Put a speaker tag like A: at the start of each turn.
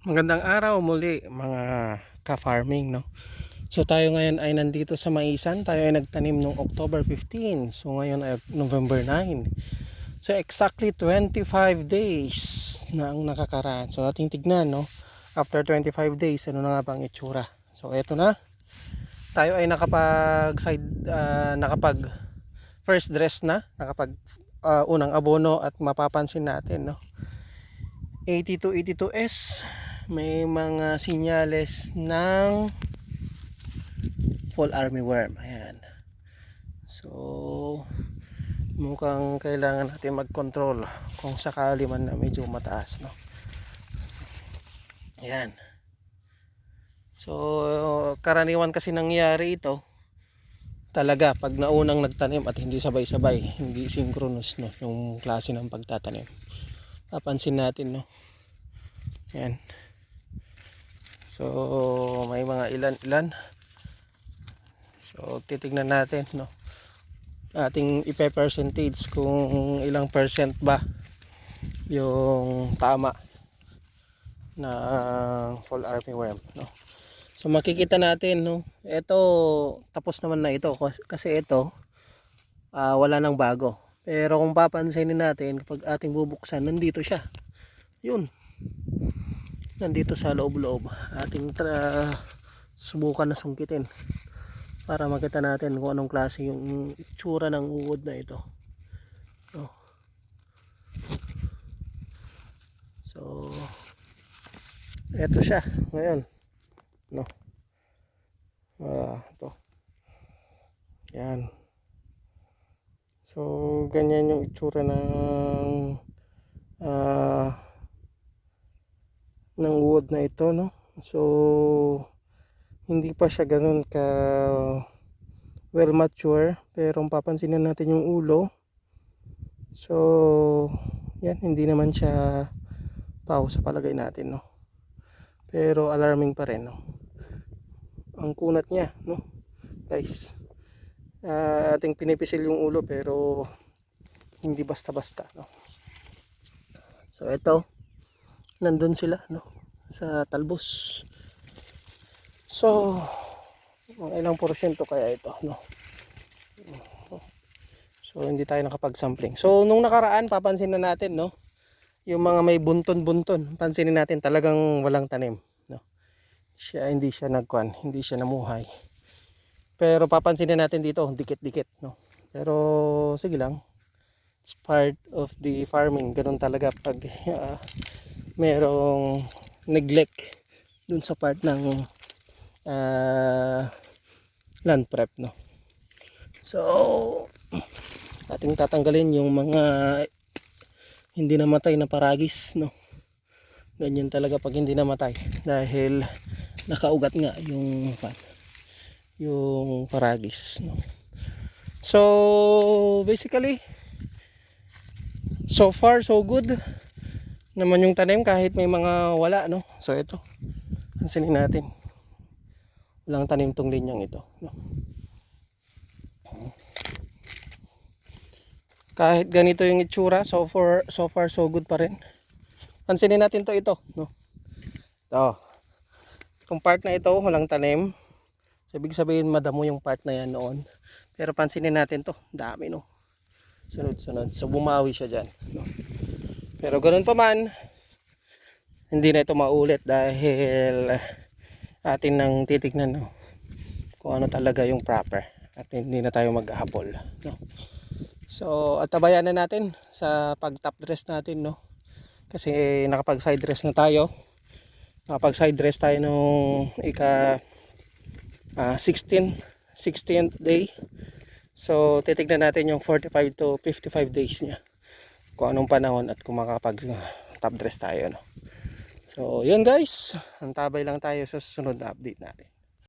A: Magandang araw muli mga ka-farming, no? So tayo ngayon ay nandito sa Maisan. Tayo ay nagtanim noong October 15. So ngayon ay November 9. So exactly 25 days na ang nakakaraan. So ating tignan, no? After 25 days, ano na nga bang itsura? So eto na. Tayo ay nakapag first dress na, nakapag unang abono at mapapansin natin, no? 8282S may mga sinyales ng fall armyworm. Ayan. So mukhang kailangan natin mag-control kung sakali man na medyo mataas, no? Ayan. So karaniwan kasi nangyayari ito talaga pag naunang nagtanim at hindi sabay-sabay, hindi synchronous, no, yung klase ng pagtatanim. Papansin natin, no? Ayan. So may mga ilan-ilan. So titignan natin, no, ating ipe-percentage kung ilang percent ba yung tama na fall armyworm, no. So makikita natin, no, ito tapos naman na ito kasi ito wala nang bago. Pero kung papansinin natin, kapag ating bubuksan, nandito siya. Yun. Nandito sa loob-loob. Ating subukan na sungkitin para makita natin kung anong klase yung itsura ng uod na ito, no? So eto siya ngayon, no. Ito. Yan. So ganyan yung itsura ng wood na ito, no. So hindi pa siya ganun ka well mature, pero kung papansinin natin yung ulo, so yan, hindi naman siya pau sa palagay natin, no. Pero alarming pa rin, no, ang kunat niya, no, guys. Ating pinipisil yung ulo pero hindi basta-basta, no. So ito, nandun sila, no, sa talbos. So mga ilang porsyento kaya ito, no. So hindi tayo nakapag-sampling. So nung nakaraan, papansin na natin, no, yung mga may bunton-bunton, pansinin natin talagang walang tanim, no. Hindi siya nagkuan, hindi siya namuhay. Pero papansinin natin dito, dikit-dikit, no. Pero sige lang, it's part of the farming. Ganun talaga pag merong neglect dun sa part ng land prep, no. So ating tatanggalin yung mga hindi namatay na paragis, no. Ganyan talaga pag hindi namatay, dahil nakaugat nga yung paragis, no. So basically, so far so good naman yung tanim kahit may mga wala, no. So ito, pansinin natin, walang tanim tong linyang ito, no. Kahit ganito yung itsura, so far so good pa rin. Pansinin natin ito, no. Ito, kung part na ito walang tanim, so ibig sabihin madamo yung part na yan noon. Pero pansinin natin to, dami, no, sunod-sunod. So bumawi siya dyan, no. Pero ganun pa man, hindi na ito maulit dahil atin nang titignan, no, kung ano talaga yung proper, at hindi na tayo maghahapol, no. So at tabayan na natin sa pag top dress natin, no, kasi nakapag side dress na tayo. Nakapag side dress tayo nung 16th day. So titignan natin yung 45 to 55 days niya, kung anong panahon at kung makapag top dress tayo, no. So yun guys, antabay lang tayo sa susunod na update natin.